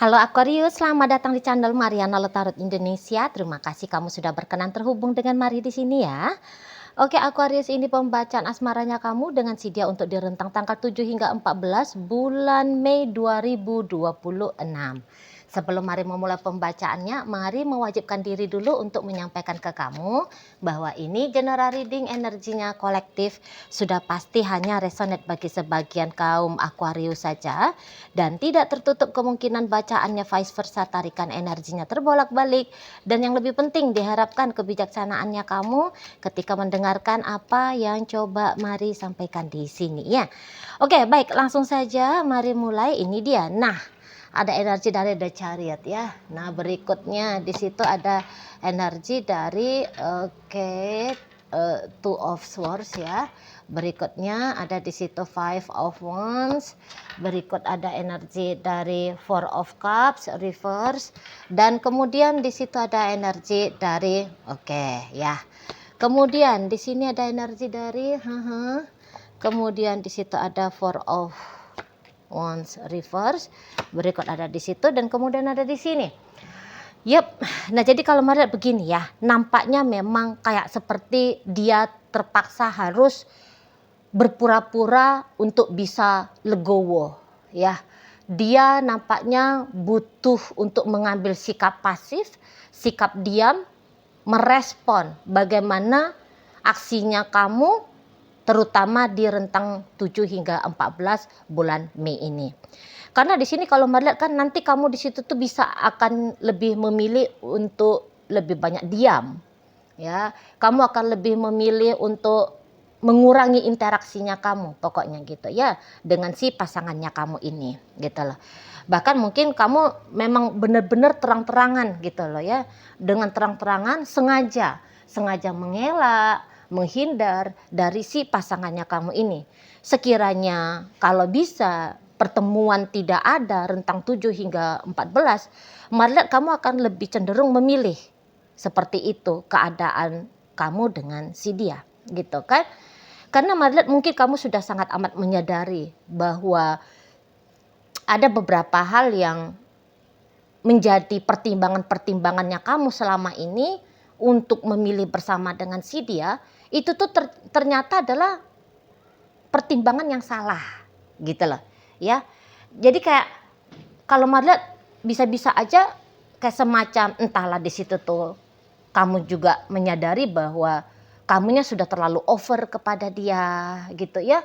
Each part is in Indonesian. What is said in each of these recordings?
Halo Aquarius, selamat datang di channel Mariana Tarot Indonesia. Terima kasih kamu sudah berkenan terhubung dengan Mari di sini ya. Oke Aquarius, ini pembacaan asmaranya kamu dengan si dia untuk di rentang tanggal 7 hingga 14 bulan Mei 2026. Sebelum Mari memulai pembacaannya, Mari mewajibkan diri dulu untuk menyampaikan ke kamu bahwa ini general reading, energinya kolektif, sudah pasti hanya resonate bagi sebagian kaum Aquarius saja dan tidak tertutup kemungkinan bacaannya vice versa, tarikan energinya terbolak-balik, dan yang lebih penting diharapkan kebijaksanaannya kamu ketika mendengarkan apa yang coba Mari sampaikan di sini ya. Oke, baik, langsung saja Mari mulai. Ini dia. Nah, ada energi dari The Chariot ya. Nah, berikutnya di situ ada energi dari Two of Swords ya. Berikutnya ada di situ Five of Wands. Berikut ada energi dari Four of Cups reverse, dan kemudian di situ ada energi dari ya. Kemudian di sini ada energi dari kemudian di situ ada Four of Wands reverse, berikut ada di situ, dan kemudian ada di sini. Nah jadi kalau melihat begini ya, nampaknya memang kayak seperti dia terpaksa harus berpura-pura untuk bisa legowo ya. Dia nampaknya butuh untuk mengambil sikap pasif, sikap diam, merespon bagaimana aksinya kamu terutama di rentang 7 hingga 14 bulan Mei ini. Karena di sini kalau melihat kan nanti kamu di situ tuh bisa akan lebih memilih untuk lebih banyak diam. Ya, kamu akan lebih memilih untuk mengurangi interaksinya kamu, pokoknya gitu ya, dengan si pasangannya kamu ini, gitu loh. Bahkan mungkin kamu memang benar-benar terang-terangan gitu loh ya, dengan terang-terangan sengaja mengelak, menghindar dari si pasangannya kamu ini. Sekiranya kalau bisa pertemuan tidak ada rentang 7 hingga 14, maka kamu akan lebih cenderung memilih seperti itu keadaan kamu dengan si dia, gitu kan? Karena Marlet mungkin kamu sudah sangat amat menyadari bahwa ada beberapa hal yang menjadi pertimbangannya kamu selama ini untuk memilih bersama dengan si dia, itu tuh ternyata adalah pertimbangan yang salah gitu loh ya. Jadi kayak kalau Marlet bisa-bisa aja kayak semacam entahlah di situ tuh kamu juga menyadari bahwa kamunya sudah terlalu over kepada dia gitu ya,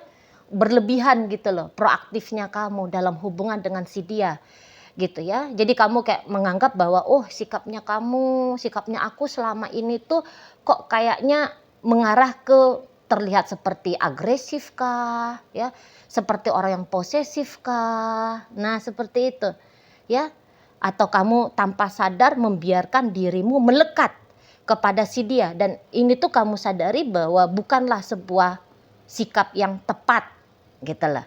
berlebihan gitu loh proaktifnya kamu dalam hubungan dengan si dia gitu ya. Jadi kamu kayak menganggap bahwa sikapnya aku selama ini tuh kok kayaknya mengarah ke terlihat seperti agresif kah ya, seperti orang yang posesif kah. Nah seperti itu ya, atau kamu tanpa sadar membiarkan dirimu melekat kepada si dia, dan ini tuh kamu sadari bahwa bukanlah sebuah sikap yang tepat gitu loh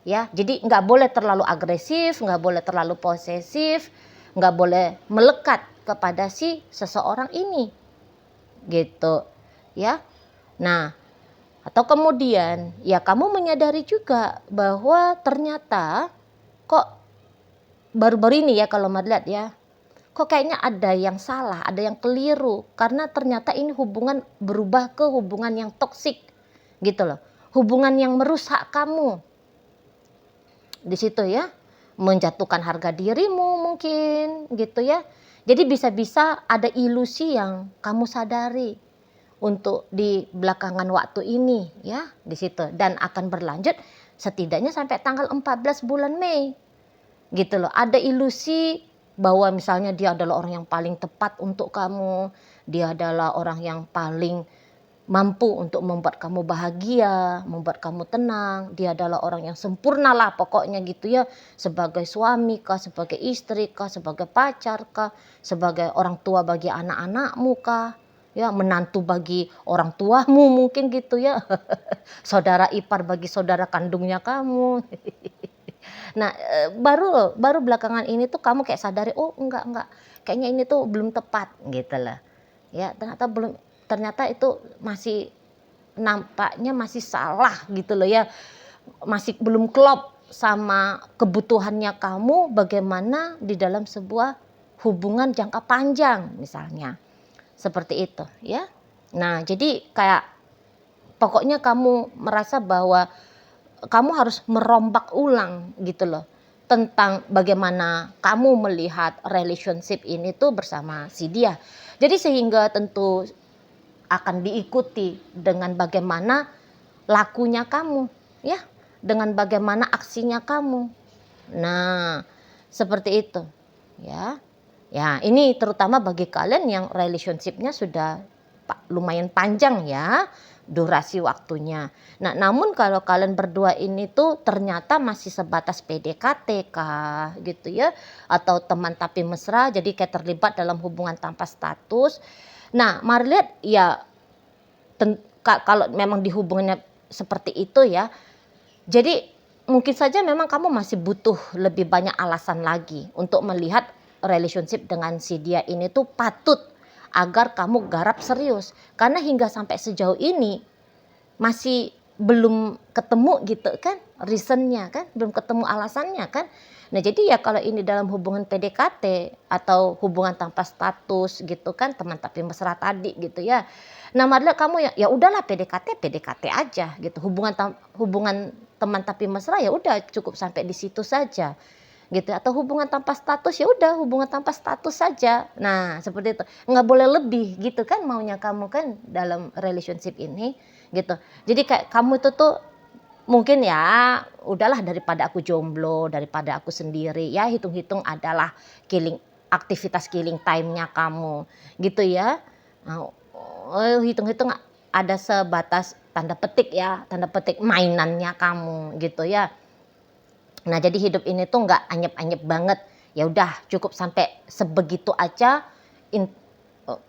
ya. Jadi nggak boleh terlalu agresif, nggak boleh terlalu posesif, nggak boleh melekat kepada si seseorang ini gitu ya. Nah, atau kemudian ya kamu menyadari juga bahwa ternyata kok baru-baru ini ya kalau melihat ya, kok kayaknya ada yang salah, ada yang keliru, karena ternyata ini hubungan berubah ke hubungan yang toksik gitu loh, hubungan yang merusak kamu di situ ya, menjatuhkan harga dirimu mungkin gitu ya. Jadi bisa-bisa ada ilusi yang kamu sadari untuk di belakangan waktu ini ya di situ, dan akan berlanjut setidaknya sampai tanggal 14 bulan Mei gitu loh. Ada ilusi bahwa misalnya dia adalah orang yang paling tepat untuk kamu, dia adalah orang yang paling mampu untuk membuat kamu bahagia, membuat kamu tenang, dia adalah orang yang sempurna lah pokoknya gitu ya, sebagai suami kah, sebagai istri kah, sebagai pacar kah, sebagai orang tua bagi anak-anakmu kah, ya menantu bagi orang tuamu mungkin gitu ya, saudara ipar bagi saudara kandungnya kamu. Nah, baru belakangan ini tuh kamu kayak sadari, oh enggak, kayaknya ini tuh belum tepat gitu lah. Ya, ternyata itu masih nampaknya masih salah gitu loh ya. Masih belum klop sama kebutuhannya kamu bagaimana di dalam sebuah hubungan jangka panjang misalnya. Seperti itu ya. Nah, jadi kayak pokoknya kamu merasa bahwa kamu harus merombak ulang gitu loh tentang bagaimana kamu melihat relationship ini tuh bersama si dia. Jadi sehingga tentu akan diikuti dengan bagaimana lakunya kamu ya, dengan bagaimana aksinya kamu. Nah, seperti itu ya. Ya, ini terutama bagi kalian yang relationship-nya sudah lumayan panjang ya durasi waktunya. Nah, namun kalau kalian berdua ini tuh ternyata masih sebatas PDKT kah gitu ya, atau teman tapi mesra, jadi kayak terlibat dalam hubungan tanpa status. Nah, mari lihat ya kalau memang di hubungannya seperti itu ya, jadi mungkin saja memang kamu masih butuh lebih banyak alasan lagi untuk melihat relationship dengan si dia ini tuh patut agar kamu garap serius. Karena hingga sampai sejauh ini masih belum ketemu gitu kan reasonnya kan, belum ketemu alasannya kan. Nah jadi ya kalau ini dalam hubungan PDKT atau hubungan tanpa status gitu kan, teman tapi mesra tadi gitu ya. Nah marilah kamu ya udahlah PDKT aja gitu. Hubungan teman tapi mesra ya udah cukup sampai di situ saja gitu, atau hubungan tanpa status ya udah hubungan tanpa status saja. Nah seperti itu, nggak boleh lebih gitu kan maunya kamu kan dalam relationship ini gitu. Jadi kayak kamu itu tuh mungkin ya udahlah daripada aku jomblo, daripada aku sendiri, ya hitung-hitung adalah aktivitas killing time-nya kamu gitu ya. Nah, hitung-hitung ada sebatas tanda petik mainannya kamu gitu ya. Nah jadi hidup ini tuh nggak anyep-anyep banget, ya udah cukup sampai sebegitu aja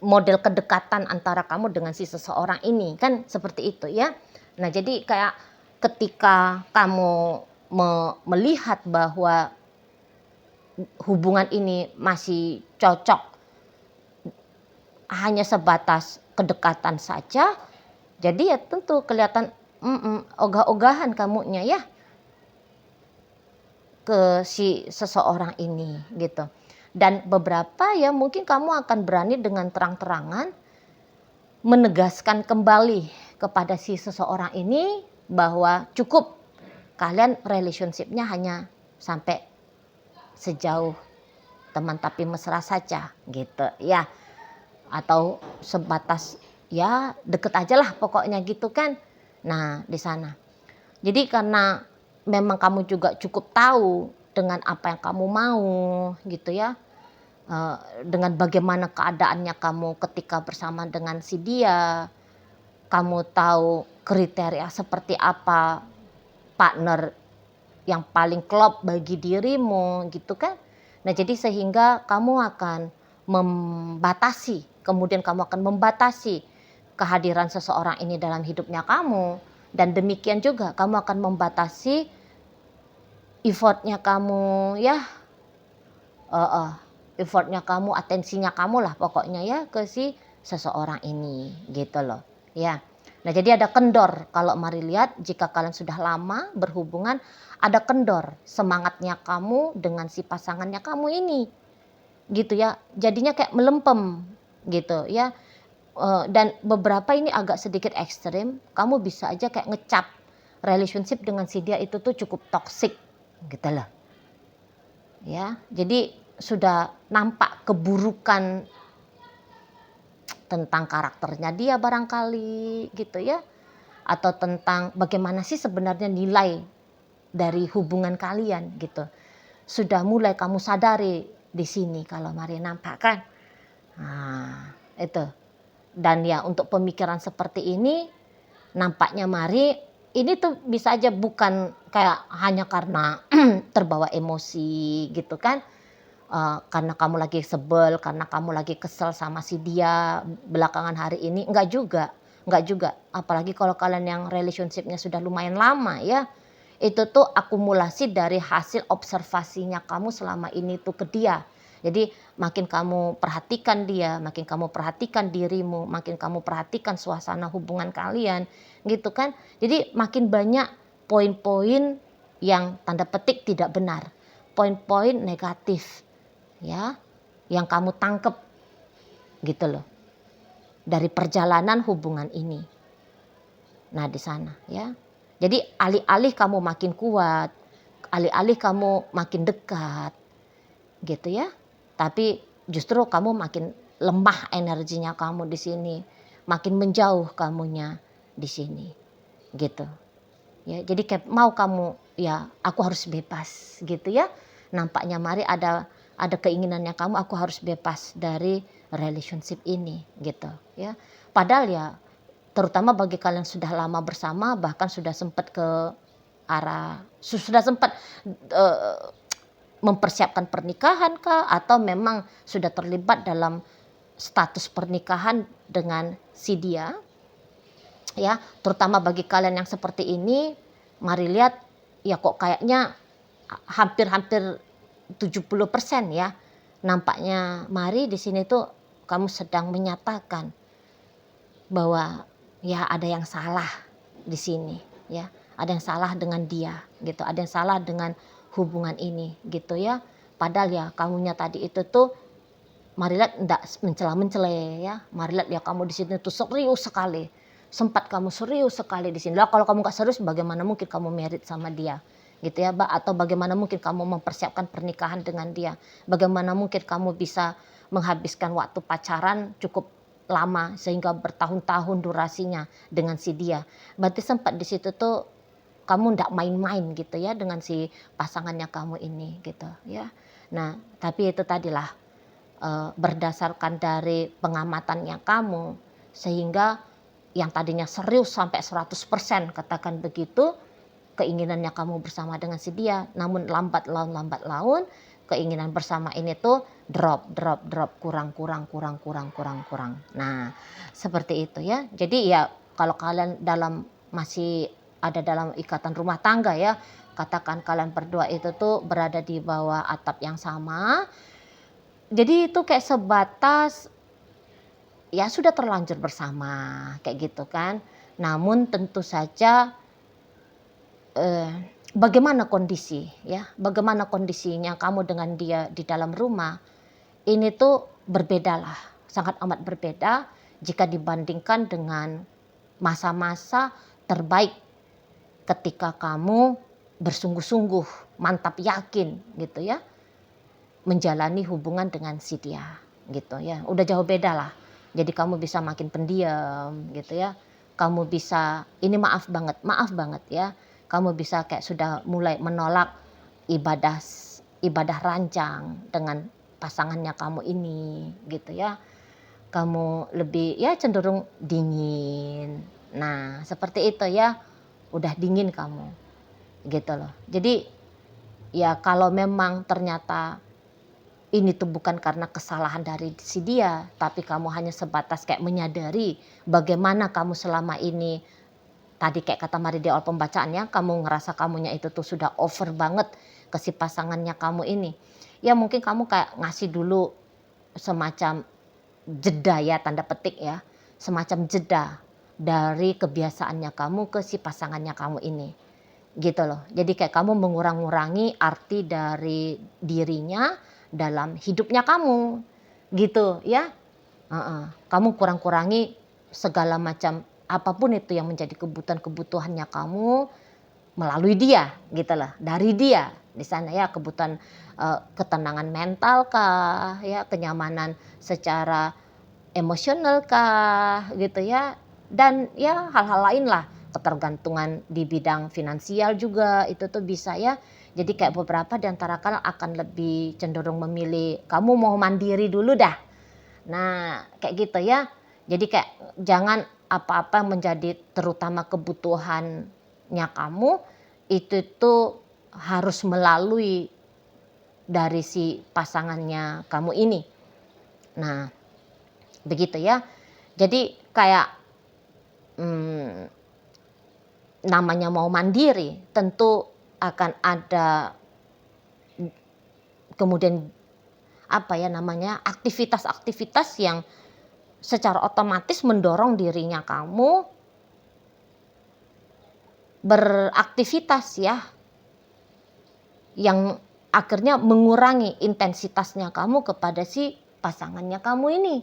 model kedekatan antara kamu dengan si seseorang ini kan seperti itu ya. Nah jadi kayak ketika kamu melihat bahwa hubungan ini masih cocok hanya sebatas kedekatan saja, jadi ya tentu kelihatan ogah-ogahan kamunya ya ke si seseorang ini gitu. Dan beberapa ya mungkin kamu akan berani dengan terang-terangan menegaskan kembali kepada si seseorang ini bahwa cukup kalian relationship-nya hanya sampai sejauh teman tapi mesra saja gitu ya, atau sebatas ya deket aja lah pokoknya gitu kan. Nah di sana jadi karena memang kamu juga cukup tahu dengan apa yang kamu mau gitu ya, dengan bagaimana keadaannya kamu ketika bersama dengan si dia, kamu tahu kriteria seperti apa partner yang paling klop bagi dirimu gitu kan. Nah jadi sehingga kamu akan kemudian kamu akan membatasi kehadiran seseorang ini dalam hidupnya kamu, dan demikian juga kamu akan membatasi effortnya kamu ya, effortnya kamu, atensinya kamu lah pokoknya ya ke si seseorang ini gitu loh ya. Nah jadi ada kendor, kalau mari lihat jika kalian sudah lama berhubungan ada kendor semangatnya kamu dengan si pasangannya kamu ini gitu ya, jadinya kayak melempem gitu ya. Dan beberapa ini agak sedikit ekstrim, kamu bisa aja kayak ngecap relationship dengan si dia itu tuh cukup toksik gitu loh ya. Jadi sudah nampak keburukan tentang karakternya dia barangkali gitu ya, atau tentang bagaimana sih sebenarnya nilai dari hubungan kalian gitu. Sudah mulai kamu sadari di sini kalau mari nampak kan. Nah, itu. Dan ya untuk pemikiran seperti ini nampaknya mari ini tuh bisa aja bukan kayak hanya karena terbawa emosi gitu kan. Karena kamu lagi sebel, karena kamu lagi kesel sama si dia belakangan hari ini, enggak juga. Apalagi kalau kalian yang relationship-nya sudah lumayan lama ya. Itu tuh akumulasi dari hasil observasinya kamu selama ini tuh ke dia. Jadi makin kamu perhatikan dia, makin kamu perhatikan dirimu, makin kamu perhatikan suasana hubungan kalian gitu kan. Jadi makin banyak poin-poin yang tanda petik tidak benar, poin-poin negatif ya yang kamu tangkep gitu loh dari perjalanan hubungan ini. Nah di sana ya. Jadi alih-alih kamu makin kuat, alih-alih kamu makin dekat gitu ya. Tapi justru kamu makin lemah energinya kamu di sini, makin menjauh kamunya di sini gitu. Ya, jadi kayak mau kamu ya aku harus bebas gitu ya. Nampaknya mari ada keinginannya kamu aku harus bebas dari relationship ini gitu ya. Padahal ya terutama bagi kalian sudah lama bersama bahkan sudah sempat ke arah sudah sempat mempersiapkan pernikahan kah atau memang sudah terlibat dalam status pernikahan dengan si dia ya, terutama bagi kalian yang seperti ini, mari lihat ya kok kayaknya hampir-hampir 70% ya. Nampaknya mari di sini tuh kamu sedang menyatakan bahwa ya ada yang salah di sini ya. Ada yang salah dengan dia gitu, ada yang salah dengan hubungan ini gitu ya. Padahal ya kamunya tadi itu tuh mari lihat enggak mencela-mencela ya. Mari lihat ya kamu di sini tuh serius sekali. Sempat kamu serius sekali di sini. Lah kalau kamu nggak serius bagaimana mungkin kamu married sama dia? Gitu ya, atau bagaimana mungkin kamu mempersiapkan pernikahan dengan dia? Bagaimana mungkin kamu bisa menghabiskan waktu pacaran cukup lama sehingga bertahun-tahun durasinya dengan si dia? Berarti sempat di situ tuh kamu ndak main-main gitu ya dengan si pasangannya kamu ini gitu ya. Nah, tapi itu tadilah berdasarkan dari pengamatannya kamu sehingga yang tadinya serius sampai 100% katakan begitu keinginannya kamu bersama dengan si dia, namun lambat laun keinginan bersama ini tuh drop kurang. Nah seperti itu ya. Jadi ya kalau kalian masih ada dalam ikatan rumah tangga ya, katakan kalian berdua itu tuh berada di bawah atap yang sama, jadi itu kayak sebatas ya sudah terlanjur bersama kayak gitu kan. Namun tentu saja bagaimana kondisi ya, bagaimana kondisinya kamu dengan dia di dalam rumah, ini tuh berbedalah, sangat amat berbeda jika dibandingkan dengan masa-masa terbaik ketika kamu bersungguh-sungguh, mantap yakin gitu ya, menjalani hubungan dengan si dia gitu ya. Udah jauh beda lah. Jadi kamu bisa makin pendiam gitu ya. Kamu bisa ini maaf banget ya. Kamu bisa kayak sudah mulai menolak ibadah rancang dengan pasangannya kamu ini gitu ya. Kamu lebih ya cenderung dingin. Nah, seperti itu ya. Udah dingin kamu. Gitu loh. Jadi ya kalau memang ternyata ini tuh bukan karena kesalahan dari si dia, tapi kamu hanya sebatas kayak menyadari bagaimana kamu selama ini, tadi kayak kata Mari di awal pembacaannya, kamu ngerasa kamunya itu tuh sudah over banget ke si pasangannya kamu ini. Ya mungkin kamu kayak ngasih dulu semacam jeda ya, tanda petik ya, semacam jeda dari kebiasaannya kamu ke si pasangannya kamu ini. Gitu loh. Jadi kayak kamu mengurang-ngurangi arti dari dirinya dalam hidupnya kamu. Gitu ya. Kamu kurang-kurangi segala macam apapun itu yang menjadi kebutuhan-kebutuhannya kamu melalui dia gitu loh. Dari dia di sana ya, kebutuhan ketenangan mental kah ya, kenyamanan secara emosional kah gitu ya. Dan ya hal-hal lain lah, ketergantungan di bidang finansial juga itu tuh bisa ya. Jadi kayak beberapa di antara kalian akan lebih cenderung memilih kamu mau mandiri dulu dah. Nah kayak gitu ya. Jadi kayak jangan apa-apa menjadi terutama kebutuhannya kamu itu tuh harus melalui dari si pasangannya kamu ini. Nah begitu ya. Jadi kayak namanya mau mandiri tentu akan ada kemudian apa ya namanya aktivitas-aktivitas yang secara otomatis mendorong dirinya kamu beraktivitas ya yang akhirnya mengurangi intensitasnya kamu kepada si pasangannya kamu ini.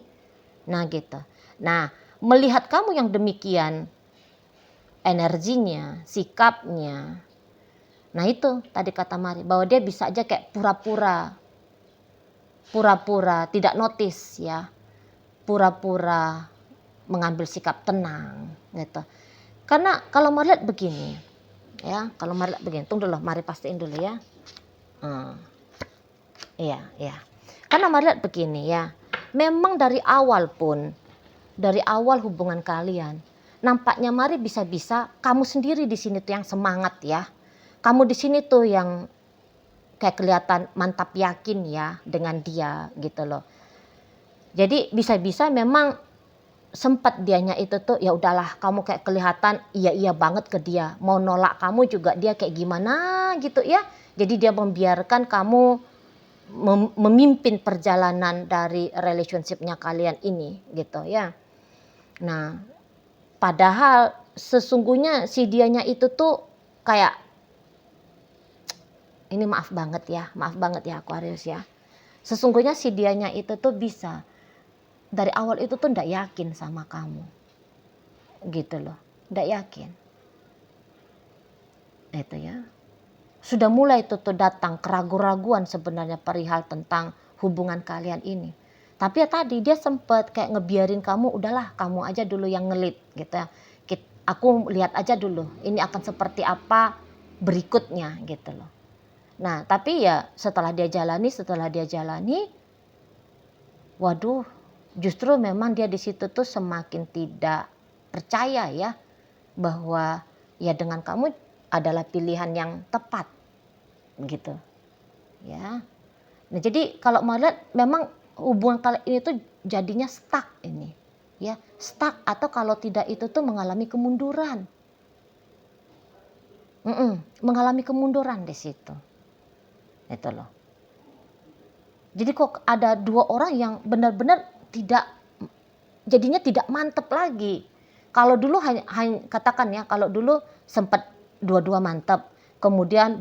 Nah gitu. Nah melihat kamu yang demikian, energinya, sikapnya, nah itu tadi kata Mari, bahwa dia bisa aja kayak pura-pura tidak notice ya, pura-pura mengambil sikap tenang gitu. Karena kalau Mari lihat begini ya, kalau Mari lihat begini, tunggu dulu, Mari pastiin dulu ya. Iya. Karena Mari lihat begini ya, memang dari awal hubungan kalian, nampaknya Mari bisa-bisa kamu sendiri di sini tuh yang semangat ya. Kamu di sini tuh yang kayak kelihatan mantap yakin ya dengan dia gitu loh. Jadi bisa-bisa memang sempat dianya itu tuh ya udahlah, kamu kayak kelihatan iya banget ke dia, mau nolak kamu juga dia kayak gimana gitu ya. Jadi dia membiarkan kamu memimpin perjalanan dari relationship-nya kalian ini gitu ya. Nah, padahal sesungguhnya si dianya itu tuh kayak, ini maaf banget ya Aquarius ya. Sesungguhnya si dianya itu tuh bisa dari awal itu tuh ndak yakin sama kamu. Gitu loh, ndak yakin. Itu ya. Sudah mulai tuh datang keraguan-raguan sebenarnya perihal tentang hubungan kalian ini. Tapi ya tadi dia sempat kayak ngebiarin kamu, udahlah kamu aja dulu yang ngelit gitu ya. Aku lihat aja dulu ini akan seperti apa berikutnya gitu loh. Nah tapi ya setelah dia jalani, waduh justru memang dia di situ tuh semakin tidak percaya ya bahwa ya dengan kamu adalah pilihan yang tepat gitu ya. Nah jadi kalau mau lihat memang hubungan kalian ini tuh jadinya stuck ini ya, stuck atau kalau tidak itu tuh mengalami kemunduran, mengalami kemunduran di situ itu loh. Jadi kok ada dua orang yang benar-benar jadinya tidak mantep lagi. Kalau dulu hanya katakan ya, kalau dulu sempat dua-dua mantep, kemudian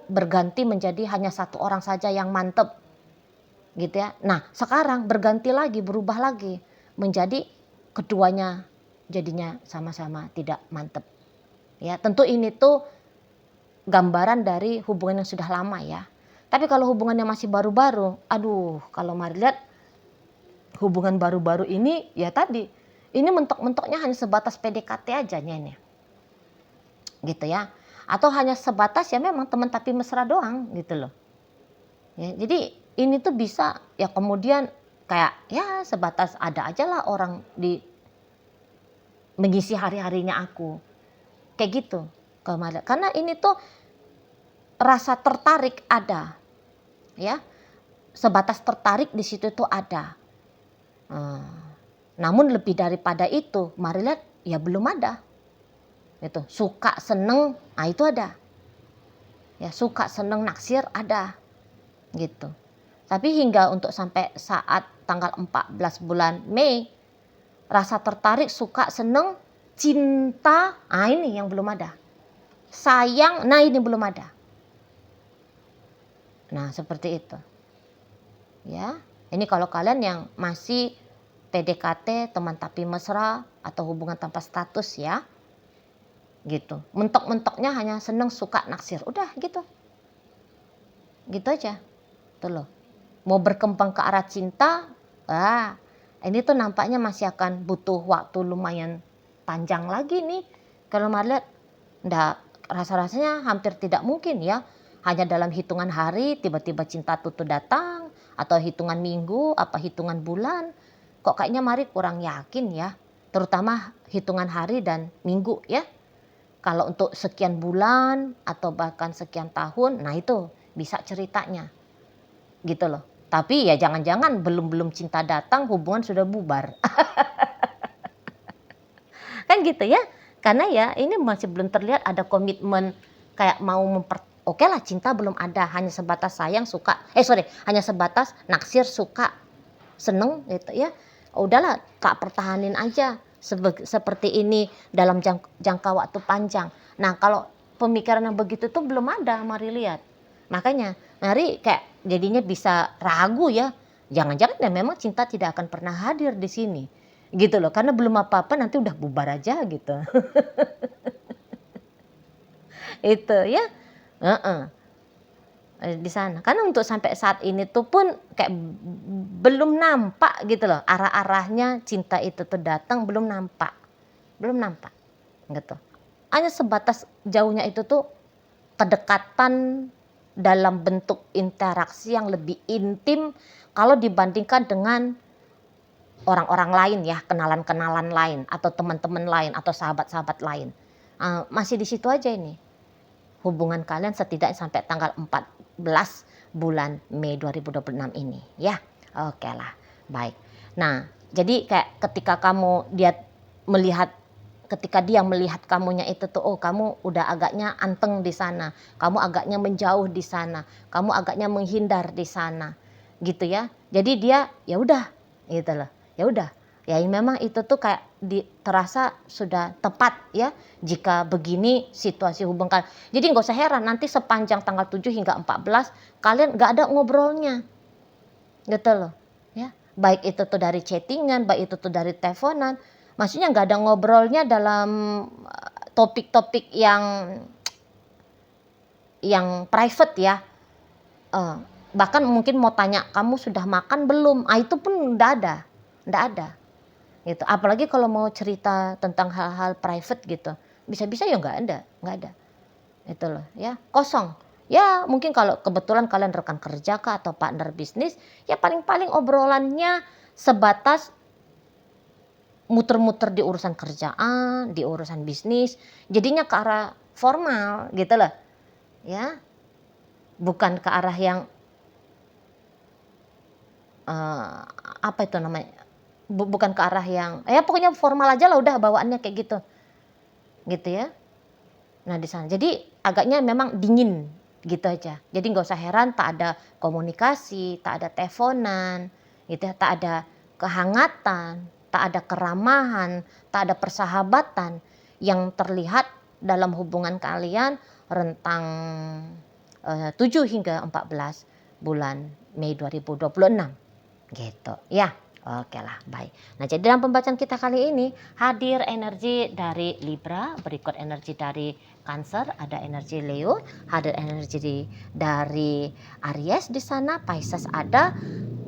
berganti menjadi hanya satu orang saja yang mantep gitu ya. Nah sekarang berganti lagi, berubah lagi menjadi keduanya jadinya sama-sama tidak mantep ya. Tentu ini tuh gambaran dari hubungan yang sudah lama ya. Tapi kalau hubungannya masih baru-baru, aduh kalau Mari lihat hubungan baru-baru ini ya tadi, ini mentok-mentoknya hanya sebatas PDKT aja nih gitu ya, atau hanya sebatas ya memang teman tapi mesra doang gitu loh ya. Jadi ini tuh bisa ya kemudian kayak ya sebatas ada aja lah orang di mengisi hari-harinya aku kayak gitu kemarin. Karena ini tuh rasa tertarik ada ya, sebatas tertarik di situ tuh ada. Namun lebih daripada itu, Mari lihat ya belum ada. Itu suka seneng, nah itu ada. Ya suka seneng naksir ada. Gitu. Tapi hingga untuk sampai saat tanggal 14 bulan Mei, rasa tertarik, suka, seneng, cinta, nah ini yang belum ada. Sayang, nah ini belum ada. Nah seperti itu. Ya, ini kalau kalian yang masih PDKT, teman tapi mesra atau hubungan tanpa status ya. Gitu. Mentok-mentoknya hanya seneng, suka, naksir. Udah gitu. Gitu aja. Tuh loh. Mau berkembang ke arah cinta, ini tuh nampaknya masih akan butuh waktu lumayan panjang lagi nih. Kalau Mari lihat, rasa-rasanya hampir tidak mungkin ya. Hanya dalam hitungan hari tiba-tiba cinta tuh datang, atau hitungan minggu, apa hitungan bulan. Kok kayaknya Mari kurang yakin ya. Terutama hitungan hari dan minggu ya. Kalau untuk sekian bulan atau bahkan sekian tahun, nah itu bisa ceritanya. Gitu loh. Tapi ya jangan-jangan belum cinta datang hubungan sudah bubar. Kan gitu ya. Karena ya ini masih belum terlihat ada komitmen kayak mau oke lah cinta belum ada, hanya sebatas sayang, suka. Hanya sebatas naksir, suka, seneng gitu ya. Udahlah tak pertahanin aja seperti ini dalam jangka waktu panjang. Nah kalau pemikiran yang begitu tuh belum ada Mari lihat. Makanya Mari kayak jadinya bisa ragu ya, jangan-jangan ya memang cinta tidak akan pernah hadir di sini, gitu loh. Karena belum apa-apa nanti udah bubar aja gitu. Itu ya, heeh, di sana. Karena untuk sampai saat ini tuh pun kayak belum nampak gitu loh, arah-arahnya cinta itu tuh datang belum nampak gitu. Hanya sebatas jauhnya itu tuh kedekatan dalam bentuk interaksi yang lebih intim kalau dibandingkan dengan orang-orang lain ya, kenalan-kenalan lain atau teman-teman lain atau sahabat-sahabat lain. Masih di situ aja ini. Hubungan kalian setidaknya sampai tanggal 14 bulan Mei 2026 ini ya. Oke lah, baik. Nah, jadi kayak ketika dia melihat kamunya itu tuh, oh kamu udah agaknya anteng di sana, kamu agaknya menjauh di sana, kamu agaknya menghindar di sana, gitu ya. Jadi dia ya udah, gitu loh. Ya udah, ya memang itu tuh kayak terasa sudah tepat ya jika begini situasi hubungan kalian. Jadi nggak usah heran nanti sepanjang tanggal 7 hingga 14 kalian nggak ada ngobrolnya, gitu loh. Ya, baik itu tuh dari chattingan, baik itu tuh dari teleponan. Maksudnya nggak ada ngobrolnya dalam topik-topik yang private ya. Bahkan mungkin mau tanya kamu sudah makan belum? Itu pun nggak ada. Gitu. Apalagi kalau mau cerita tentang hal-hal private gitu, bisa-bisa ya nggak ada. Itu loh ya, kosong. Ya mungkin kalau kebetulan kalian rekan kerja kah atau partner bisnis, ya paling-paling obrolannya sebatas muter-muter di urusan kerjaan, di urusan bisnis, jadinya ke arah formal gitu loh. Ya, bukan ke arah yang apa itu namanya? Bukan ke arah yang ya pokoknya formal aja lah udah bawaannya kayak gitu. Gitu ya. Nah di sana. Jadi agaknya memang dingin gitu aja. Jadi nggak usah heran tak ada komunikasi, tak ada teleponan, gitu ya, tak ada kehangatan, tak ada keramahan, tak ada persahabatan yang terlihat dalam hubungan kalian rentang 7 hingga 14 bulan Mei 2026 gitu ya. Oke lah, baik. Nah, jadi dalam pembacaan kita kali ini hadir energi dari Libra, berikut energi dari Cancer, ada energi Leo, hadir energi dari Aries di sana, Pisces ada,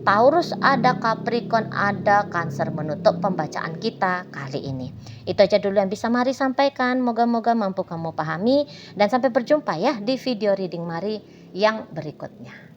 Taurus ada, Capricorn ada, Cancer menutup pembacaan kita kali ini. Itu aja dulu yang bisa Mari sampaikan, moga-moga mampu kamu pahami dan sampai berjumpa ya di video reading Mari yang berikutnya.